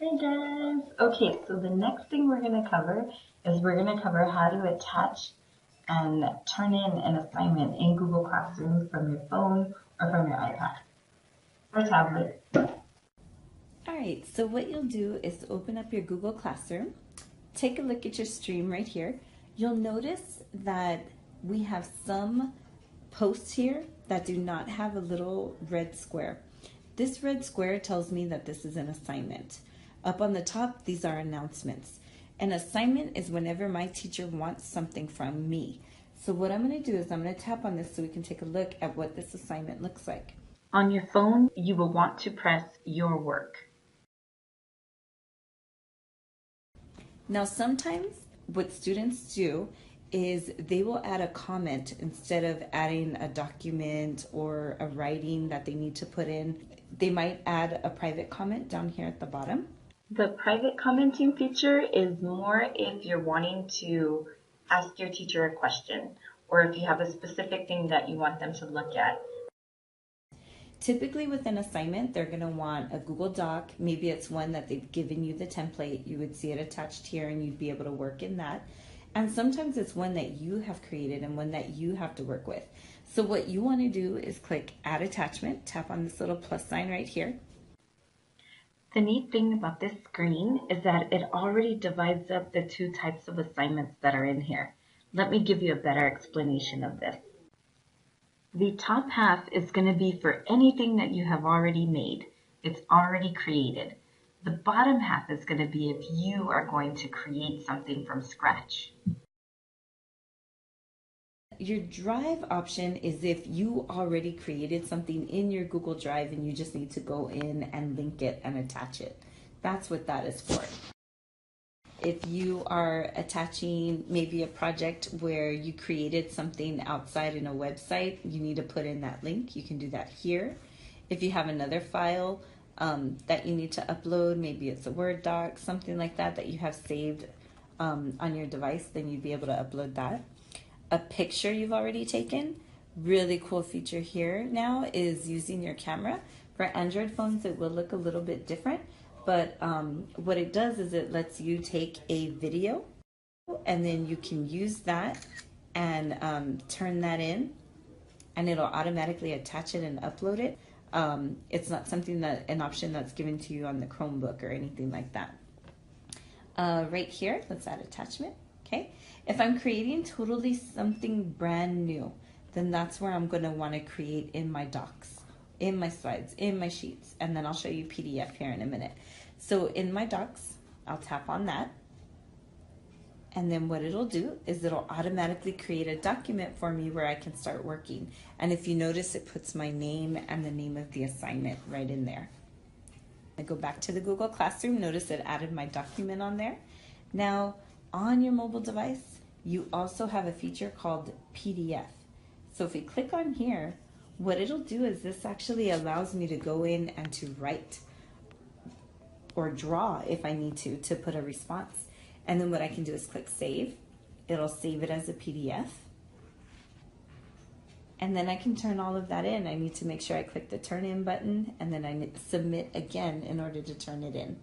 Hey guys! Okay, so the next thing we're going to cover is we're going to cover how to attach and turn in an assignment in Google Classroom from your phone or from your iPad or tablet. All right, so what you'll do is open up your Google Classroom, take a look at your stream right here. You'll notice that we have some posts here that do not have a little red square. This red square tells me that this is an assignment. Up on the top, these are announcements. An assignment is whenever my teacher wants something from me. So what I'm going to do is I'm going to tap on this so we can take a look at what this assignment looks like. On your phone, you will want to press Your Work. Now, sometimes what students do is they will add a comment instead of adding a document or a writing that they need to put in. They might add a private comment down here at the bottom. The private commenting feature is more if you're wanting to ask your teacher a question or if you have a specific thing that you want them to look at. Typically with an assignment, they're going to want a Google Doc. Maybe it's one that they've given you the template. You would see it attached here and you'd be able to work in that. And sometimes it's one that you have created and one that you have to work with. So what you want to do is click Add Attachment, tap on this little plus sign right here. The neat thing about this screen is that it already divides up the two types of assignments that are in here. Let me give you a better explanation of this. The top half is going to be for anything that you have already made. It's already created. The bottom half is going to be if you are going to create something from scratch. Your Drive option is if you already created something in your Google Drive and you just need to go in and link it and attach it. That's what that is for. If you are attaching maybe a project where you created something outside in a website, you need to put in that link. You can do that here. If you have another file that you need to upload, maybe it's a Word doc, something like that that you have saved on your device, then you'd be able to upload that. A picture you've already taken, really cool feature here now is using your camera. For Android phones, it will look a little bit different. But what it does is it lets you take a video and then you can use that and turn that in and it'll automatically attach it and upload it. It's not something an option that's given to you on the Chromebook or anything like that. Right here, let's add attachment. Okay. If I'm creating totally something brand new, then that's where I'm going to want to create in my docs, in my slides, in my sheets, and then I'll show you PDF here in a minute. So in my docs, I'll tap on that. And then what it'll do is it'll automatically create a document for me where I can start working. And if you notice, it puts my name and the name of the assignment right in there. I go back to the Google Classroom. Notice it added my document on there. Now, on your mobile device, you also have a feature called PDF. So if we click on here, what it'll do is this actually allows me to go in and to write or draw if I need to put a response. And then what I can do is click save. It'll save it as a PDF. And then I can turn all of that in. I need to make sure I click the turn in button and then I submit again in order to turn it in.